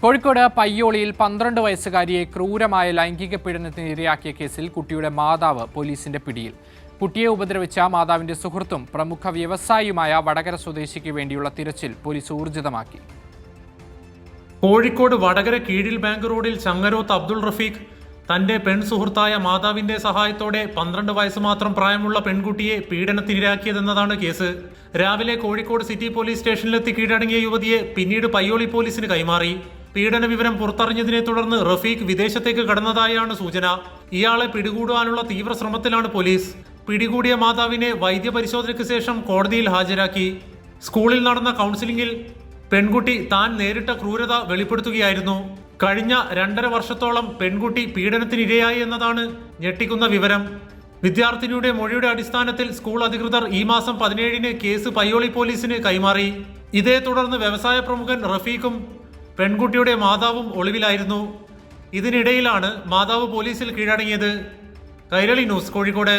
കോഴിക്കോട് പയ്യോളിയിൽ 12 വയസ്സുകാരിയെ ക്രൂരമായ ലൈംഗിക പീഡനത്തിന് ഇരയാക്കിയ കേസിൽ കുട്ടിയുടെ മാതാവ് പോലീസിന്റെ പിടിയിൽ. കുട്ടിയെ ഉപദ്രവിച്ച മാതാവിന്റെ സുഹൃത്തും പ്രമുഖ വ്യവസായിയുമായ വടകര സ്വദേശിക്ക് വേണ്ടിയുള്ള തിരച്ചിൽ പോലീസ് ഊർജിതമാക്കി. കോഴിക്കോട് വടകര കീഴിൽ ബാങ്ക് റോഡിൽ ചങ്ങരോത്ത് അബ്ദുൾ റഫീഖ് തന്റെ സുഹൃത്തായ മാതാവിന്റെ സഹായത്തോടെ 12 വയസ്സ് മാത്രം പ്രായമുള്ള പെൺകുട്ടിയെ പീഡനത്തിനിരയാക്കിയതെന്നതാണ് കേസ്. രാവിലെ കോഴിക്കോട് സിറ്റി പോലീസ് സ്റ്റേഷനിലെത്തി കീഴടങ്ങിയ യുവതിയെ പിന്നീട് പയ്യോളി പോലീസിന് കൈമാറി. പീഡന വിവരം പുറത്തറിഞ്ഞതിനെ തുടർന്ന് റഫീഖ് വിദേശത്തേക്ക് കടന്നതായാണ് സൂചന. ഇയാളെ പിടികൂടാനുള്ള തീവ്ര ശ്രമത്തിലാണ് പോലീസ്. പിടികൂടിയ മാതാവിനെ വൈദ്യപരിശോധനയ്ക്ക് ശേഷം കോടതിയിൽ ഹാജരാക്കി. സ്കൂളിൽ നടന്ന കൗൺസിലിംഗിൽ പെൺകുട്ടി താൻ നേരിട്ട ക്രൂരത വെളിപ്പെടുത്തുകയായിരുന്നു. കഴിഞ്ഞ 2.5 വർഷത്തോളം പെൺകുട്ടി പീഡനത്തിനിരയായി എന്നതാണ് ഞെട്ടിക്കുന്ന വിവരം. വിദ്യാർത്ഥിനിയുടെ മൊഴിയുടെ അടിസ്ഥാനത്തിൽ സ്കൂൾ അധികൃതർ ഈ മാസം 17-ന് കേസ് പയ്യോളി പോലീസിന് കൈമാറി. ഇതേ തുടർന്ന് വ്യവസായ പ്രമുഖൻ റഫീഖും പെൺകുട്ടിയുടെ മാതാവും ഒളിവിലായിരുന്നു. ഇതിനിടയിലാണ് മാതാവ് പോലീസിൽ കീഴടങ്ങിയത്. കൈരളി ന്യൂസ്, കോഴിക്കോട്.